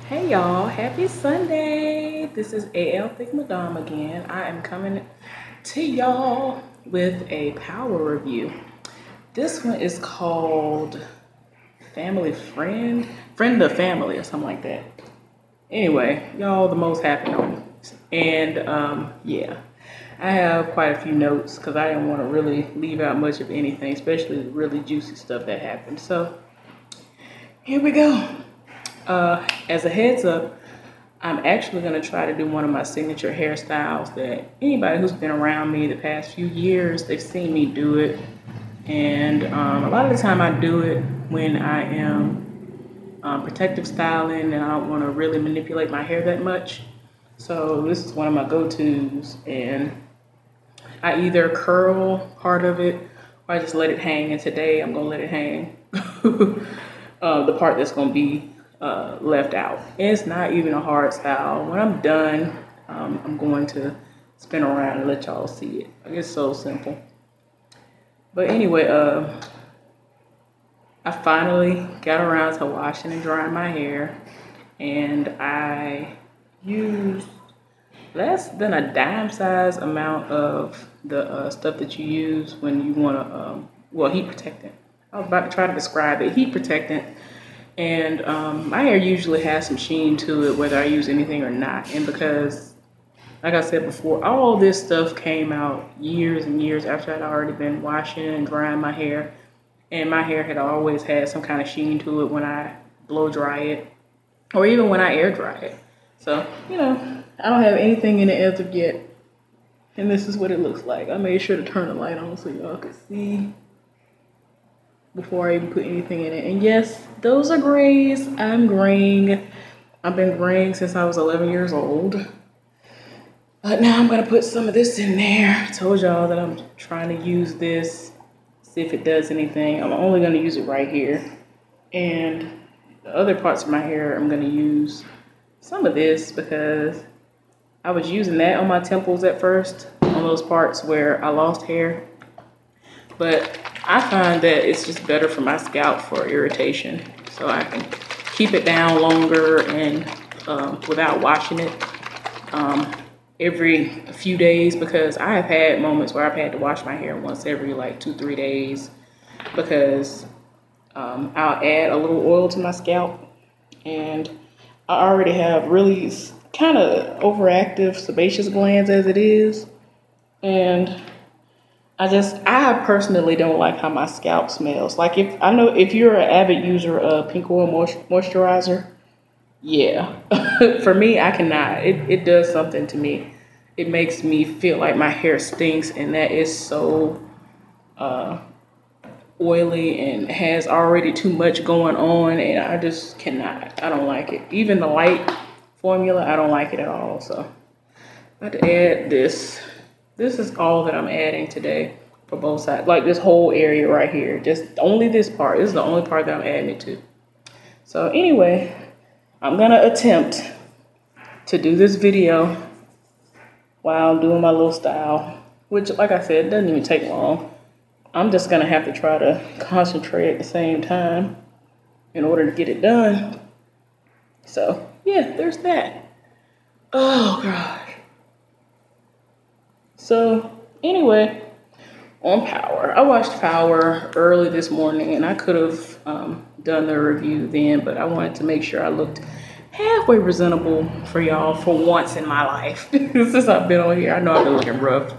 Hey y'all, happy Sunday. This is AL Thick Madame again. I am coming to y'all with a power review. This one is called Family Friend, Friend of Family, or something like that. Anyway, y'all, the most happy on. And yeah, I have quite a few notes because I didn't want to really leave out much of anything, especially the really juicy stuff that happened. So here we go. As a heads up, I'm actually going to try to do one of my signature hairstyles that anybody who's been around me the past few years, they've seen me do it. And a lot of the time I do it when I am protective styling and I don't want to really manipulate my hair that much. So this is one of my go-tos, and I either curl part of it or I just let it hang. And today I'm going to let it hang. The part that's going to be left out. It's not even a hard style. When I'm done, I'm going to spin around and let y'all see it. It's so simple. But anyway, I finally got around to washing and drying my hair, and I used less than a dime size amount of the stuff that you use when you want to, heat protectant. I was about to try to describe it. Heat protectant. And my hair usually has some sheen to it, whether I use anything or not. And because, like I said before, all this stuff came out years and years after I'd already been washing and drying my hair. And my hair had always had some kind of sheen to it when I blow dry it, or even when I air dry it. So, I don't have anything in it as of yet. And this is what it looks like. I made sure to turn the light on so y'all could see before I even put anything in it. And yes, those are grays. I'm graying. I've been graying since I was 11 years old. But now I'm gonna put some of this in there. I told y'all that I'm trying to use this, see if it does anything. I'm only gonna use it right here. And the other parts of my hair, I'm gonna use some of this because I was using that on my temples at first, on those parts where I lost hair. But I find that it's just better for my scalp for irritation, so I can keep it down longer and without washing it every few days, because I have had moments where I've had to wash my hair once every like 2-3 days because I'll add a little oil to my scalp, and I already have really kind of overactive sebaceous glands as it is, and I personally don't like how my scalp smells. Like if you're an avid user of pink oil moisturizer, yeah. For me, I cannot. It does something to me. It makes me feel like my hair stinks, and that is so oily and has already too much going on, and I just cannot. I don't like it. Even the light formula, I don't like it at all. So I have to add this. This is all that I'm adding today for both sides. Like this whole area right here. Just only this part. This is the only part that I'm adding it to. So anyway, I'm gonna attempt to do this video while I'm doing my little style, which, like I said, doesn't even take long. I'm just gonna have to try to concentrate at the same time in order to get it done. So yeah, there's that. Oh gosh. So anyway, on Power. I watched Power early this morning, and I could have done the review then, but I wanted to make sure I looked halfway presentable for y'all for once in my life. Since I've been on here, I know I've been looking rough.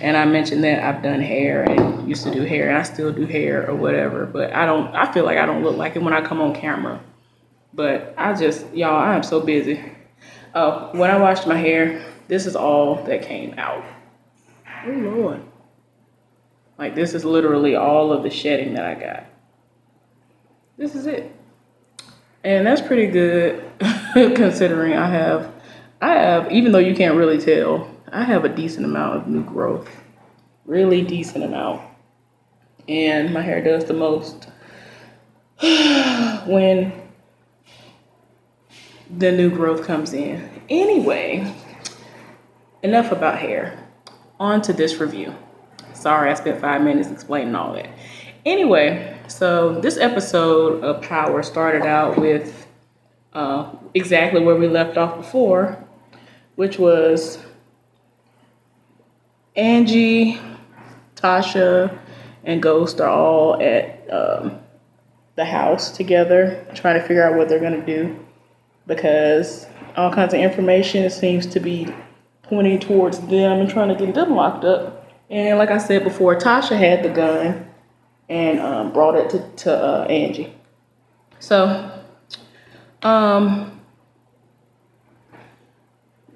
And I mentioned that I've done hair and used to do hair, and I still do hair or whatever, but I feel like I don't look like it when I come on camera. But y'all, I am so busy. Oh, when I washed my hair, this is all that came out. Oh Lord. Like this is literally all of the shedding that I got. This is it. And that's pretty good considering I have, even though you can't really tell, I have a decent amount of new growth. Really decent amount. And my hair does the most when the new growth comes in. Anyway, enough about hair. On to this review. Sorry, I spent 5 minutes explaining all that. Anyway, so this episode of Power started out with exactly where we left off before, which was Angie, Tasha, and Ghost are all at the house together trying to figure out what they're going to do, because all kinds of information seems to be pointing towards them and trying to get them locked up. And like I said before, Tasha had the gun and brought it to Angie. So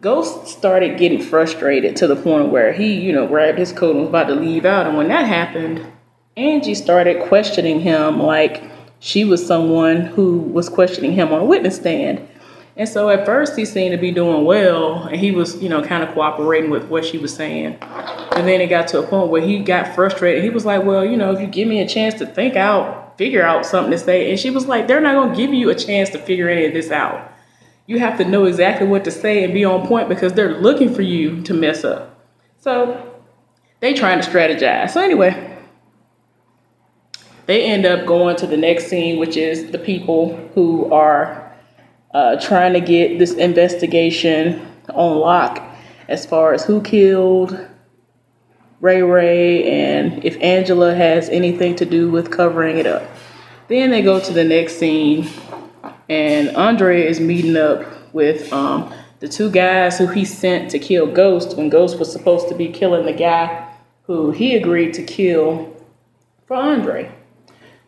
Ghost started getting frustrated to the point where he, grabbed his coat and was about to leave out. And when that happened, Angie started questioning him like she was someone who was questioning him on a witness stand. And so at first he seemed to be doing well, and he was, kind of cooperating with what she was saying. And then it got to a point where he got frustrated. He was like, well, if you give me a chance to figure out something to say. And she was like, they're not going to give you a chance to figure any of this out. You have to know exactly what to say and be on point, because they're looking for you to mess up. So they trying to strategize. So anyway, they end up going to the next scene, which is the people who are trying to get this investigation on lock as far as who killed Ray and if Angela has anything to do with covering it up. Then they go to the next scene, and Andre is meeting up with the two guys who he sent to kill Ghost when Ghost was supposed to be killing the guy who he agreed to kill for Andre.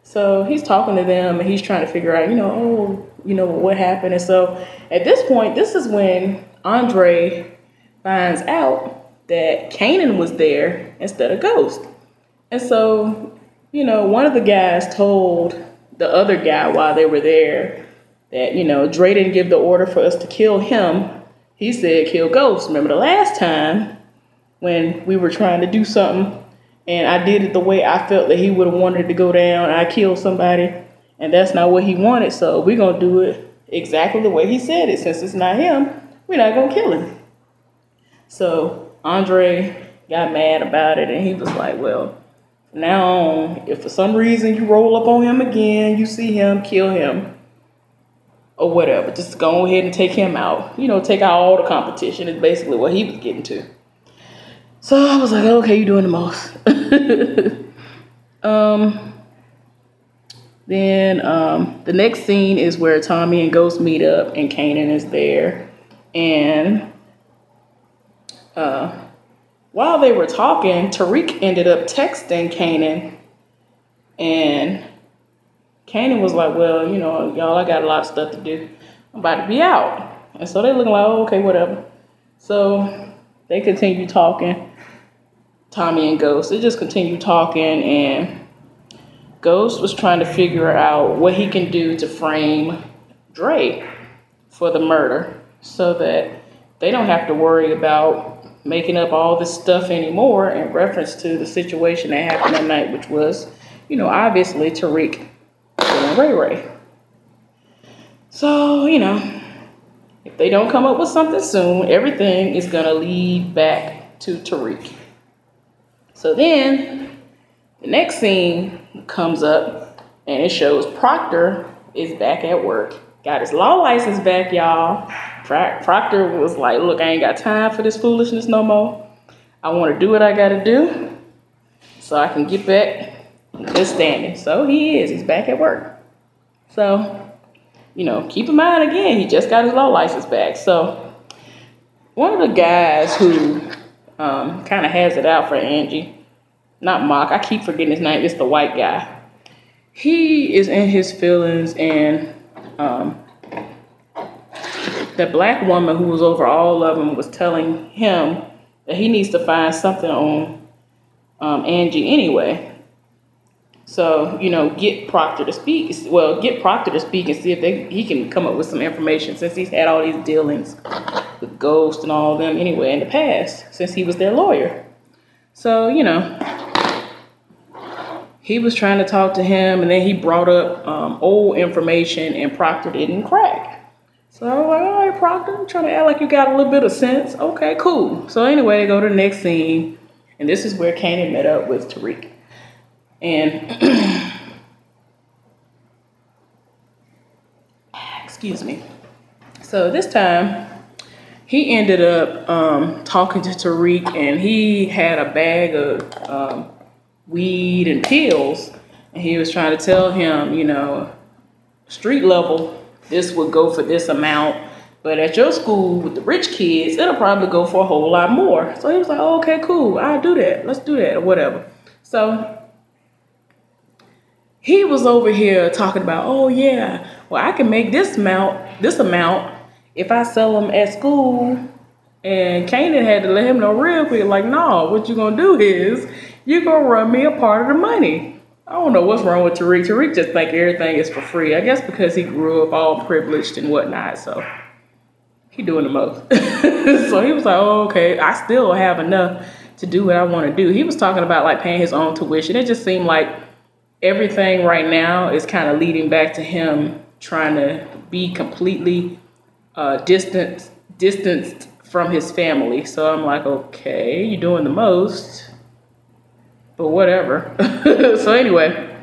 So he's talking to them and he's trying to figure out, what happened. And so at this point, this is when Andre finds out that Kanan was there instead of Ghost. And so, one of the guys told the other guy while they were there that, Dre didn't give the order for us to kill him. He said, kill Ghost. Remember the last time when we were trying to do something and I did it the way I felt that he would have wanted to go down. I killed somebody, and that's not what he wanted. So we're going to do it exactly the way he said it. Since it's not him, we're not going to kill him. So Andre got mad about it, and he was like, well, from now on, if for some reason you roll up on him again, you see him, kill him, or whatever. Just go ahead and take him out. Take out all the competition is basically what he was getting to. So I was like, okay, you're doing the most. Then the next scene is where Tommy and Ghost meet up and Kanan is there. And while they were talking, Tariq ended up texting Kanan. And Kanan was like, well, y'all, I got a lot of stuff to do. I'm about to be out. And so they're looking like, oh, okay, whatever. So they continue talking. Tommy and Ghost, they just continue talking, and Ghost was trying to figure out what he can do to frame Dre for the murder so that they don't have to worry about making up all this stuff anymore in reference to the situation that happened that night, which was, obviously Tariq killing Ray. So, if they don't come up with something soon, everything is going to lead back to Tariq. So then the next scene comes up and it shows Proctor is back at work. Got his law license back, y'all. Proctor was like, look, I ain't got time for this foolishness no more. I want to do what I got to do so I can get back in good standing. So he's back at work. So, keep in mind again, he just got his law license back. So one of the guys who kind of has it out for Angie, not Mock, I keep forgetting his name, it's the white guy. He is in his feelings, and the black woman who was over all of them was telling him that he needs to find something on Angie anyway. So, get Proctor to speak. Well, get Proctor to speak and see if he can come up with some information, since he's had all these dealings with Ghost and all of them anyway in the past, since he was their lawyer. So, he was trying to talk to him, and then he brought up old information, and Proctor didn't crack. So I was like, all right, Proctor, you're trying to act like you got a little bit of sense. Okay, cool. So anyway, they go to the next scene, and this is where Kanan met up with Tariq. And excuse me. So this time, he ended up talking to Tariq, and he had a bag of weed and pills, and he was trying to tell him, you know, street level, this would go for this amount, but at your school with the rich kids, it'll probably go for a whole lot more. So he was like, oh, okay, cool, I'll do that. Let's do that, or whatever. So he was over here talking about, oh yeah, well, I can make this amount if I sell them at school. And Kanan had to let him know real quick, like, no, what you're gonna do is you're gonna run me a part of the money. I don't know what's wrong with Tariq. Tariq just think everything is for free. I guess because he grew up all privileged and whatnot, so he doing the most. So he was like, oh, okay, I still have enough to do what I want to do. He was talking about like paying his own tuition. It just seemed like everything right now is kind of leading back to him trying to be completely distanced from his family. So I'm like, okay, you're doing the most, but whatever. So anyway,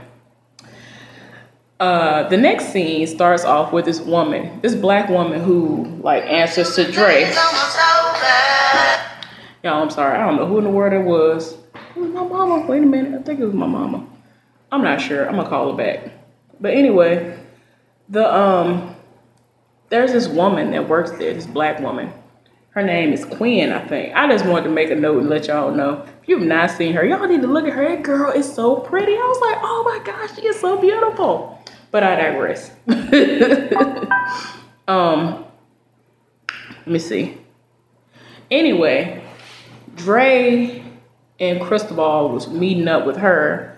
the next scene starts off with this black woman who like answers to Dre. Y'all, I'm sorry, I don't know who in the world it was. It was my mama. Wait a minute, I think it was my mama. I'm not sure. I'm gonna call her back. But anyway, there's this woman that works there, this black woman. Her name is Quinn, I think. I just wanted to make a note and let y'all know. If you've not seen her, y'all need to look at her. That girl is so pretty. I was like, oh my gosh, she is so beautiful. But I digress. Let me see. Anyway, Dre and Cristobal was meeting up with her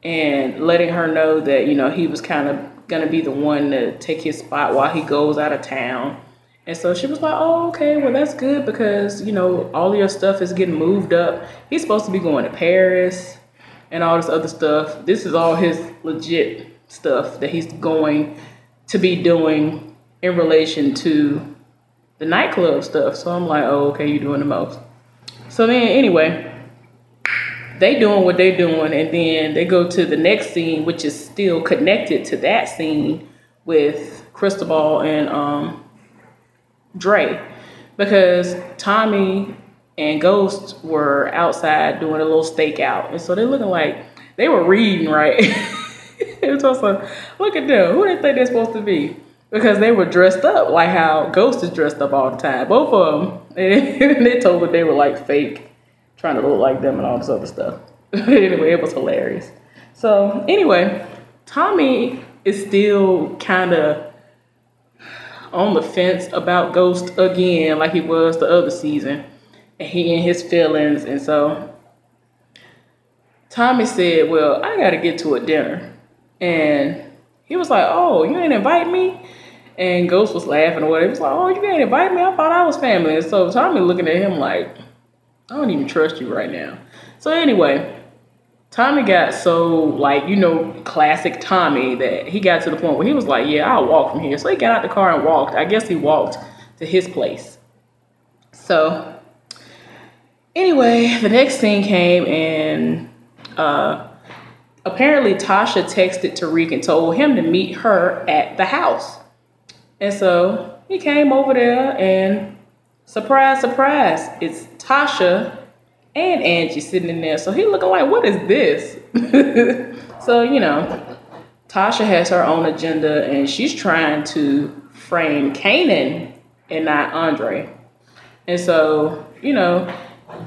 and letting her know that, you know, he was kind of going to be the one to take his spot while he goes out of town. And so she was like, oh, okay, well, that's good because, you know, all of your stuff is getting moved up. He's supposed to be going to Paris and all this other stuff. This is all his legit stuff that he's going to be doing in relation to the nightclub stuff. So I'm like, oh, okay, you're doing the most. So then anyway, they doing what they doing, and then they go to the next scene, which is still connected to that scene with Cristobal and Dre, because Tommy and Ghost were outside doing a little stakeout, and so they're looking like they were reading, right? It was also, look at them, who they think they're supposed to be, because they were dressed up like how Ghost is dressed up all the time, both of them. And they told that they were like fake, trying to look like them and all this other stuff. Anyway, it was hilarious. So anyway, Tommy is still kind of on the fence about Ghost again, like he was the other season, and he in his feelings. And so Tommy said, well, I gotta get to a dinner. And he was like, oh, you ain't invite me? And Ghost was laughing or whatever. He was like, oh, you ain't invite me? I thought I was family. And so Tommy looking at him like, I don't even trust you right now. So anyway, Tommy got so, like, you know, classic Tommy, that he got to the point where he was like, yeah, I'll walk from here. So he got out the car and walked. I guess he walked to his place. So anyway, the next scene came, and apparently Tasha texted Tariq and told him to meet her at the house. And so he came over there, and surprise, surprise, it's Tasha and Angie sitting in there. So he looking like, what is this? So, you know, Tasha has her own agenda, and she's trying to frame Kanan and not Andre. And so, you know,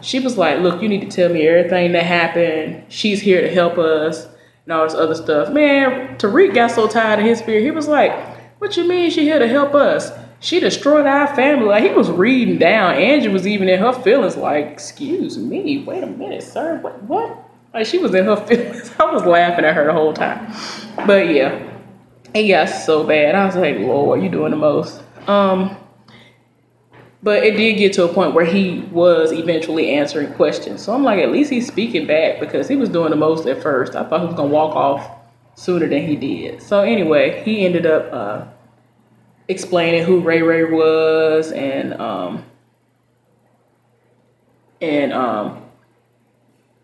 she was like, look, you need to tell me everything that happened. She's here to help us and all this other stuff. Man, Tariq got so tired of his fear. He was like, what you mean she here to help us? She destroyed our family. Like, he was reading down. Angie was even in her feelings like, excuse me, wait a minute, sir. What? Like, she was in her feelings. I was laughing at her the whole time. But yeah, it got so bad. I was like, Lord, you doing the most. But it did get to a point where he was eventually answering questions. So I'm like, at least he's speaking back, because he was doing the most at first. I thought he was going to walk off sooner than he did. So anyway, he ended up explaining who Ray Ray was and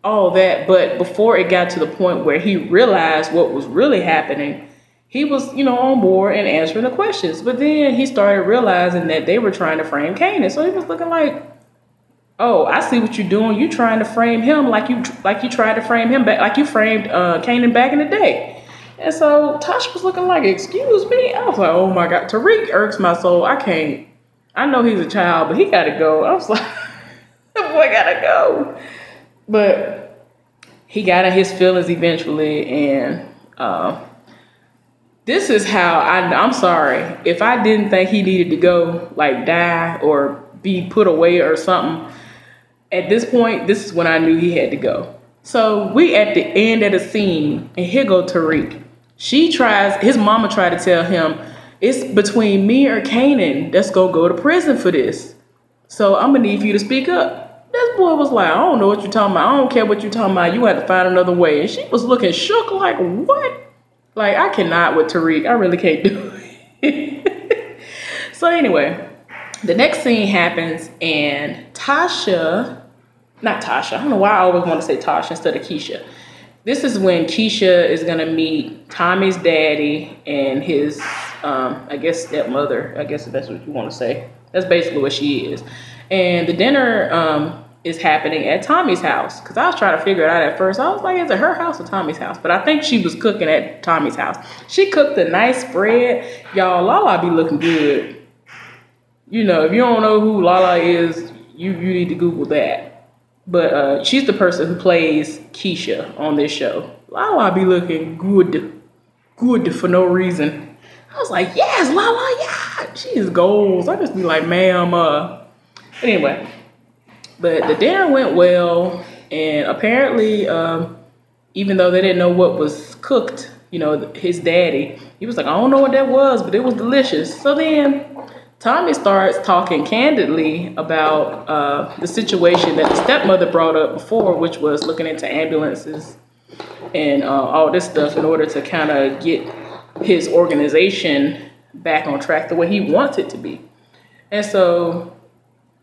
all that. But before it got to the point where he realized what was really happening, he was, on board and answering the questions. But then he started realizing that they were trying to frame Kanan. So he was looking like, oh, I see what you're doing. You trying to frame him like you tried to frame him back, like you framed Kanan back in the day. And so Tasha was looking like, excuse me. I was like, oh my God, Tariq irks my soul. I know he's a child, but he got to go. I was like, the boy got to go. But he got in his feelings eventually, and this is how I'm sorry. If I didn't think he needed to go, like die or be put away or something, at this point, this is when I knew he had to go. So we at the end of the scene, and here go Tariq. His mama tried to tell him, it's between me or Kanan that's gonna go to prison for this. So I'm gonna need for you to speak up. This boy was like, I don't know what you're talking about. I don't care what you're talking about. You have to find another way. And she was looking shook like, what? Like, I cannot with Tariq. I really can't do it. So anyway, the next scene happens, and not Tasha. I don't know why I always want to say Tasha instead of Keisha. This is when Keisha is going to meet Tommy's daddy and his, I guess, stepmother. I guess that's what you want to say. That's basically what she is. And the dinner is happening at Tommy's house. Because I was trying to figure it out at first. I was like, is it her house or Tommy's house? But I think she was cooking at Tommy's house. She cooked a nice spread. Y'all, Lala be looking good. You know, if you don't know who Lala is, you need to Google that. But she's the person who plays Keisha on this show. Lala be looking good for no reason. I was like, yes, Lala, yeah. She is goals. I just be like, ma'am. Anyway, but the dinner went well. And apparently, even though they didn't know what was cooked, his daddy, he was like, I don't know what that was, but it was delicious. So then Tommy starts talking candidly about the situation that the stepmother brought up before, which was looking into ambulances and all this stuff in order to kind of get his organization back on track the way he wants it to be. And so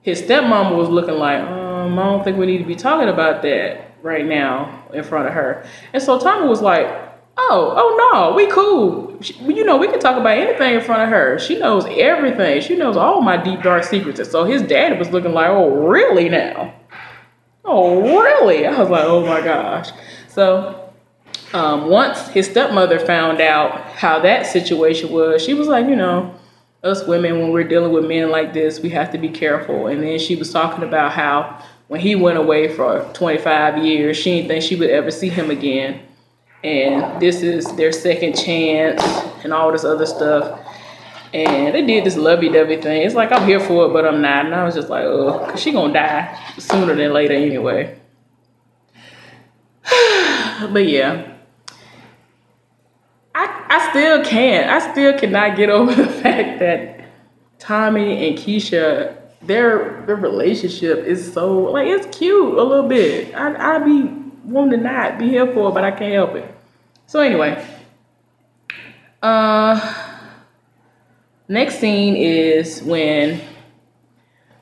his stepmama was looking like, I don't think we need to be talking about that right now in front of her. And so Tommy was like, oh no, we cool. We can talk about anything in front of her. She knows everything. She knows all my deep, dark secrets. And so his dad was looking like, oh, really now? Oh, really? I was like, oh my gosh. So once his stepmother found out how that situation was, she was like, us women, when we're dealing with men like this, we have to be careful. And then she was talking about how when he went away for 25 years, she didn't think she would ever see him again. And this is their second chance and all this other stuff. And they did this lovey-dovey thing. It's like, I'm here for it, but I'm not. And I was just like, oh, because she gonna die sooner than later anyway. But yeah. I still cannot get over the fact that Tommy and Keisha, their relationship is so, like, it's cute a little bit. I be wanting to not be here for it, but I can't help it. So anyway, next scene is when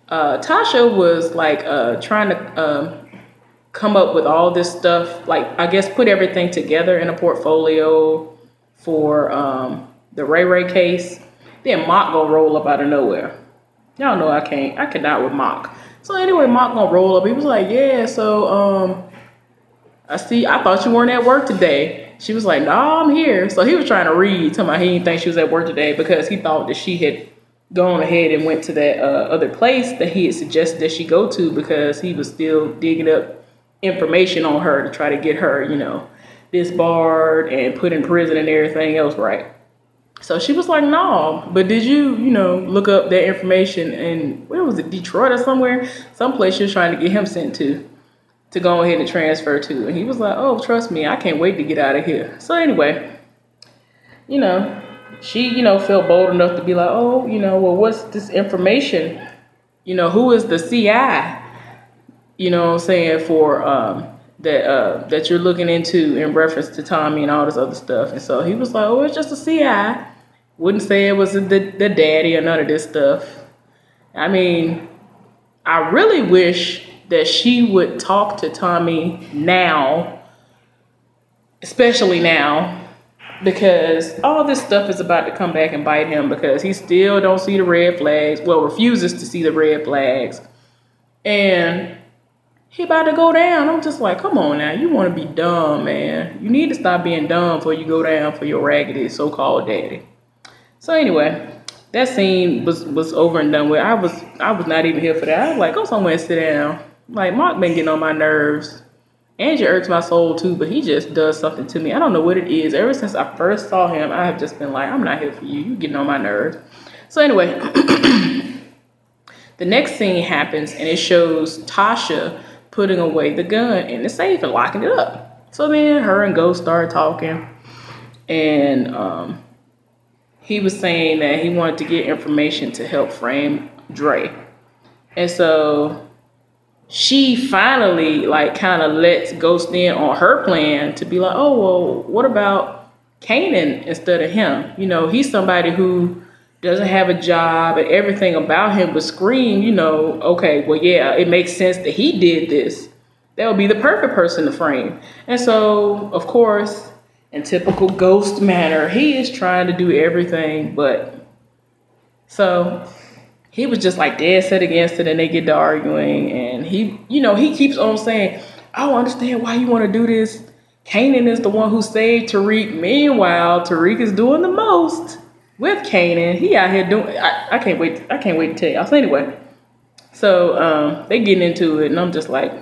Tasha was like trying to come up with all this stuff, like I guess put everything together in a portfolio for the Ray Ray case. Then Mock gonna roll up out of nowhere. Y'all know I cannot with Mock. So anyway, Mock gonna roll up. He was like, yeah, so I thought you weren't at work today. She was like, no, I'm here. So he was trying to read, talking about he didn't think she was at work today because he thought that she had gone ahead and went to that other place that he had suggested that she go to because he was still digging up information on her to try to get her, disbarred and put in prison and everything else, right? So she was like, no, but did you, look up that information in, where was it, Detroit or somewhere? Someplace she was trying to get him sent to go ahead and transfer to. And he was like, oh, trust me, I can't wait to get out of here. So anyway, she, felt bold enough to be like, oh, well, what's this information? Who is the CI? For that you're looking into in reference to Tommy and all this other stuff. And so he was like, oh, it's just a CI. Wouldn't say it was the daddy or none of this stuff. I mean, I really wish that she would talk to Tommy now, especially now, because all this stuff is about to come back and bite him because he still don't see the red flags. Well, refuses to see the red flags. And he about to go down. I'm just like, come on now. You want to be dumb, man. You need to stop being dumb before you go down for your raggedy so-called daddy. So anyway, that scene was over and done with. I was not even here for that. I was like, go somewhere and sit down. Like, Mark been getting on my nerves. Angie irks my soul too, but he just does something to me. I don't know what it is. Ever since I first saw him, I have just been like, I'm not here for you. You getting on my nerves. So anyway, the next scene happens and it shows Tasha putting away the gun in the safe and locking it up. So then her and Ghost started talking, and he was saying that he wanted to get information to help frame Dre. And so she finally like kind of lets Ghost in on her plan to be like, oh, well, what about Kanan instead of him? You know, he's somebody who doesn't have a job and everything about him would scream, you know, okay, well, yeah, it makes sense that he did this. That would be the perfect person to frame. And so, of course, in typical Ghost manner, he is trying to do everything but. So he was just like dead set against it, and they get to arguing, and he keeps on saying, I don't understand why you want to do this. Kanan is the one who saved Tariq. Meanwhile, Tariq is doing the most with Kanan. He out here doing, I can't wait to tell y'all. So anyway, so they getting into it, and I'm just like,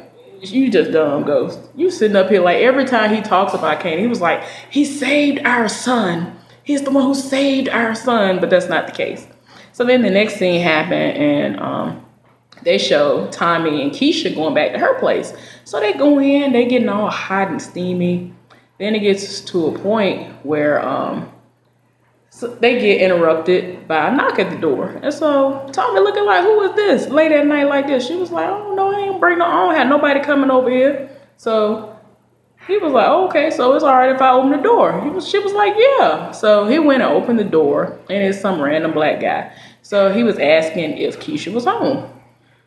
you just dumb Ghost. You sitting up here like every time he talks about Kanan, he was like, he saved our son. He's the one who saved our son, but that's not the case. So then the next scene happened, and they show Tommy and Keisha going back to her place. So they go in, they getting all hot and steamy. Then it gets to a point where so they get interrupted by a knock at the door. And so Tommy looking like, who is this late at night like this? She was like, oh no, I ain't bring no, I don't have nobody coming over here. So he was like, oh, okay, so it's all right if I open the door. She was like, yeah. So he went and opened the door, and it's some random black guy. So he was asking if Keisha was home.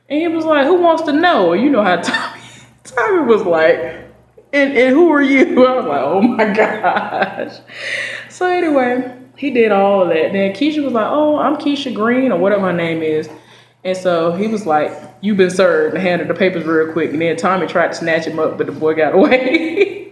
And he was like, who wants to know? You know how Tommy was like, and who are you? I was like, oh my gosh. So anyway, he did all of that. Then Keisha was like, oh, I'm Keisha Green, or whatever her name is. And so he was like, you've been served, and handed the papers real quick. And then Tommy tried to snatch him up, but the boy got away.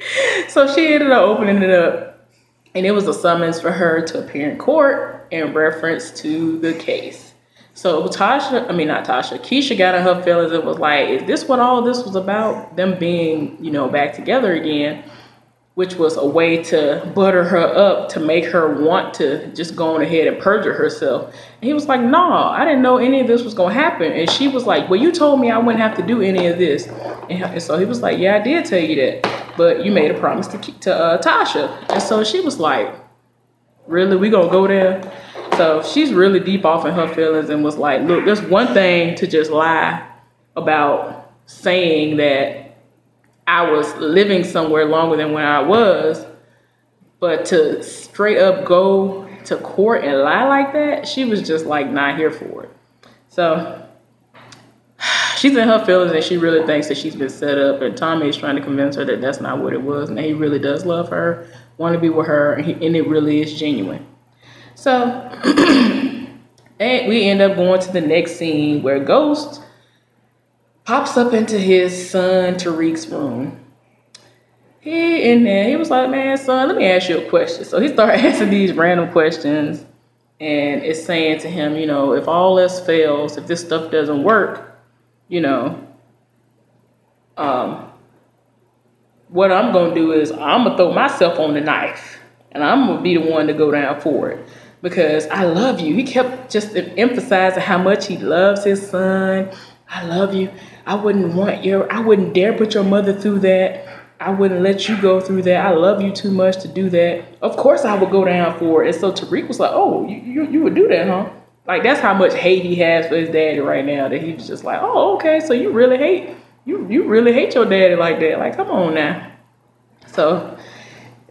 So she ended up opening it up. And it was a summons for her to appear in court in reference to the case. So Keisha got in her feelings and was like, is this what all this was about? Them being, you know, back together again, which was a way to butter her up to make her want to just go on ahead and perjure herself. And he was like, no, I didn't know any of this was going to happen. And she was like, well, you told me I wouldn't have to do any of this. And so he was like, yeah, I did tell you that, but you made a promise to Tasha. And so she was like, really, we going to go there? So she's really deep off in her feelings and was like, look, there's one thing to just lie about saying that I was living somewhere longer than when I was, but to straight up go to court and lie like that, she was just like not here for it. So she's in her feelings and she really thinks that she's been set up, and Tommy is trying to convince her that that's not what it was, and that he really does love her, want to be with her, and it really is genuine. So and we end up going to the next scene where Ghost pops up into his son Tariq's room. He in there, he was like, man, son, let me ask you a question. So he started asking these random questions, and it's saying to him, you know, if all else fails, if this stuff doesn't work, you know, what I'm going to do is I'm going to throw myself on the knife, and I'm going to be the one to go down for it. Because I love you. He kept just emphasizing how much he loves his son. I love you. I wouldn't dare put your mother through that. I wouldn't let you go through that. I love you too much to do that. Of course I would go down for it. And so Tariq was like, oh, you would do that, huh? Like, that's how much hate he has for his daddy right now, that he was just like, oh, okay, so you really hate your daddy like that. Like, come on now. So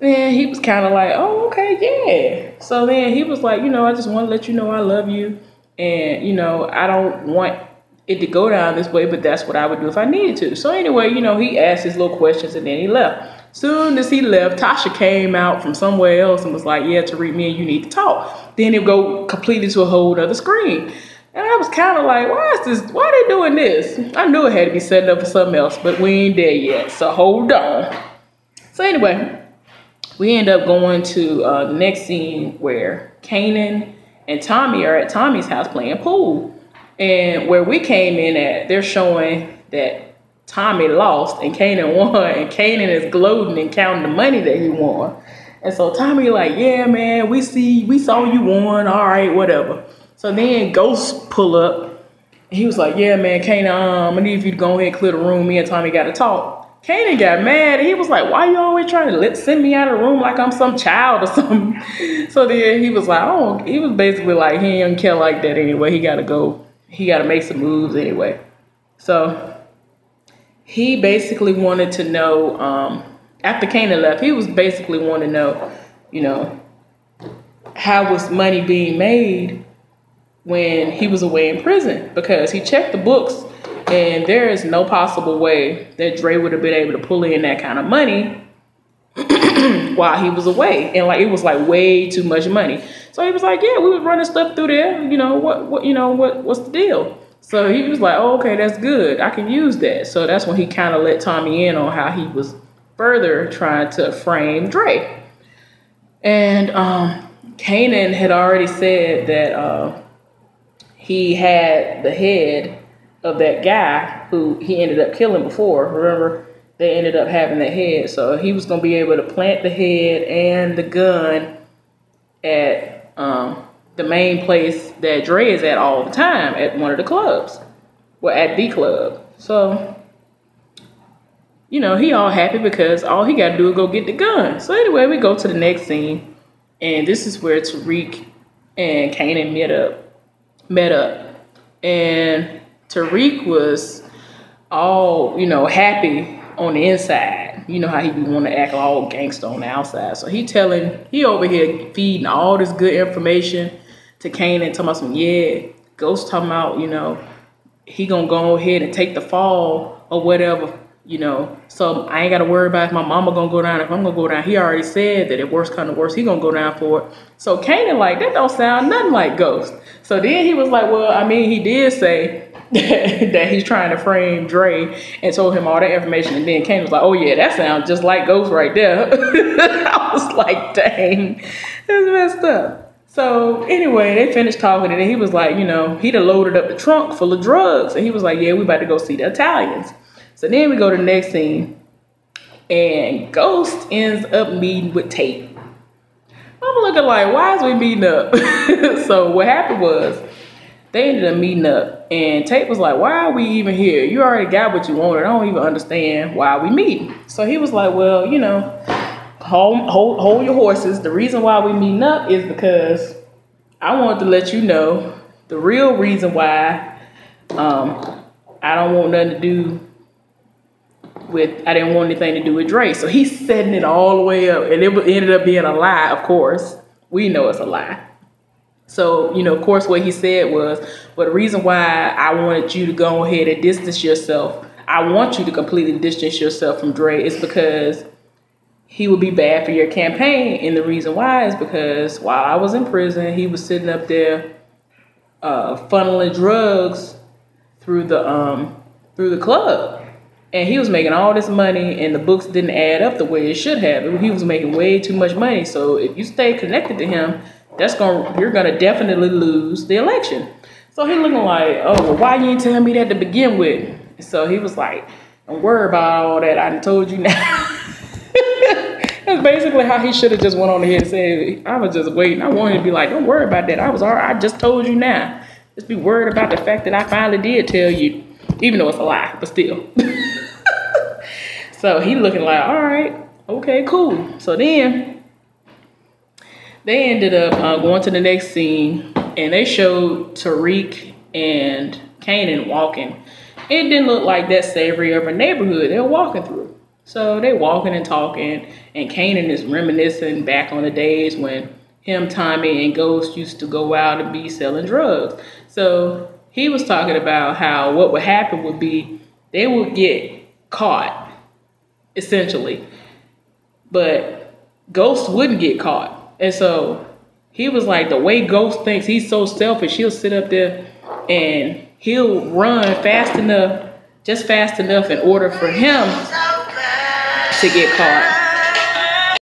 then he was kind of like, oh, okay, yeah. So then he was like, you know, I just want to let you know I love you. And, you know, I don't want it to go down this way, but that's what I would do if I needed to. So anyway, you know, he asked his little questions and then he left. Soon as he left, Tasha came out from somewhere else and was like, yeah, Tariq, me and you need to talk. Then it go completely to a whole other screen. And I was kind of like, why are they doing this? I knew it had to be setting up for something else, but we ain't there yet, so hold on. So anyway, we end up going to the next scene where Kanan and Tommy are at Tommy's house playing pool. And where we came in at, they're showing that Tommy lost and Kanan won, and Kanan is gloating and counting the money that he won. And so Tommy like, yeah, man, we saw you won, all right, whatever. So then Ghost pull up, and he was like, yeah, man, Kanan, I need you to go ahead and clear the room. Me and Tommy got to talk. Kanan got mad. He was like, why you always trying to send me out of the room like I'm some child or something? So then he was like, oh, he was basically like, he don't care like that anyway. He got to go. He got to make some moves anyway. So he basically wanted to know, after Kanan left, he was basically wanting to know, how was money being made when he was away in prison? Because he checked the books, and there is no possible way that Dre would have been able to pull in that kind of money while he was away. And like, it was like way too much money. So he was like, yeah, we was running stuff through there. What's the deal? So he was like, oh, okay, that's good. I can use that. So that's when he kind of let Tommy in on how he was further trying to frame Dre. And Kanan had already said that he had the head of that guy who he ended up killing before. Remember, they ended up having that head. So he was going to be able to plant the head and the gun at the main place that Dre is at all the time, at one of the clubs. Well, at the club. So, he all happy because all he got to do is go get the gun. So anyway, we go to the next scene. And this is where Tariq and Kanan met up. And Tariq was all, happy on the inside. You know how he be wanting to act all gangster on the outside. So he over here feeding all this good information to Kanan, talking about some, yeah, Ghost talking about, he gonna go ahead and take the fall or whatever, So I ain't gotta worry about if my mama gonna go down. If I'm gonna go down, he already said that if worse come to worse, he gonna go down for it. So Kanan like, that don't sound nothing like Ghost. So then he was like, well, I mean, he did say that he's trying to frame Dre and told him all that information. And then Kanan was like, oh yeah, that sounds just like Ghost right there. I was like, dang, that's messed up. So anyway, they finished talking, and then he was like, he'd have loaded up the trunk full of drugs. And he was like, yeah, we about to go see the Italians. So then we go to the next scene, and Ghost ends up meeting with Tate. I'm looking like, why is we meeting up? So what happened was, they ended up meeting up, and Tate was like, why are we even here? You already got what you wanted. I don't even understand why we meeting. So he was like, well, hold your horses. The reason why we meeting up is because I wanted to let you know the real reason why I don't want nothing to do with, I didn't want anything to do with Dre. So he's setting it all the way up, and it ended up being a lie, of course. We know it's a lie. So, of course, what he said was, well, the reason why I wanted you to go ahead and distance yourself, I want you to completely distance yourself from Dre, is because he would be bad for your campaign. And the reason why is because while I was in prison, he was sitting up there funneling drugs through the club. And he was making all this money, and the books didn't add up the way it should have. He was making way too much money. So if you stay connected to him, you're gonna definitely lose the election. So he looking like, oh, well, why you ain't tell me that to begin with? So he was like, don't worry about all that. I done told you now. That's basically how he should have just went on ahead and said, I was just waiting. I wanted to be like, don't worry about that. I just told you now. Just be worried about the fact that I finally did tell you, even though it's a lie, but still. So he looking like, all right, okay, cool. So then they ended up going to the next scene, and they showed Tariq and Kanan walking. It didn't look like that savory of a neighborhood they were walking through. So they walking and talking, and Kanan is reminiscing back on the days when him, Tommy, and Ghost used to go out and be selling drugs. So he was talking about how what would happen would be they would get caught, essentially, but Ghost wouldn't get caught. And so he was like, the way Ghost thinks, he's so selfish. He'll sit up there and he'll run fast enough, just fast enough in order for him to get caught.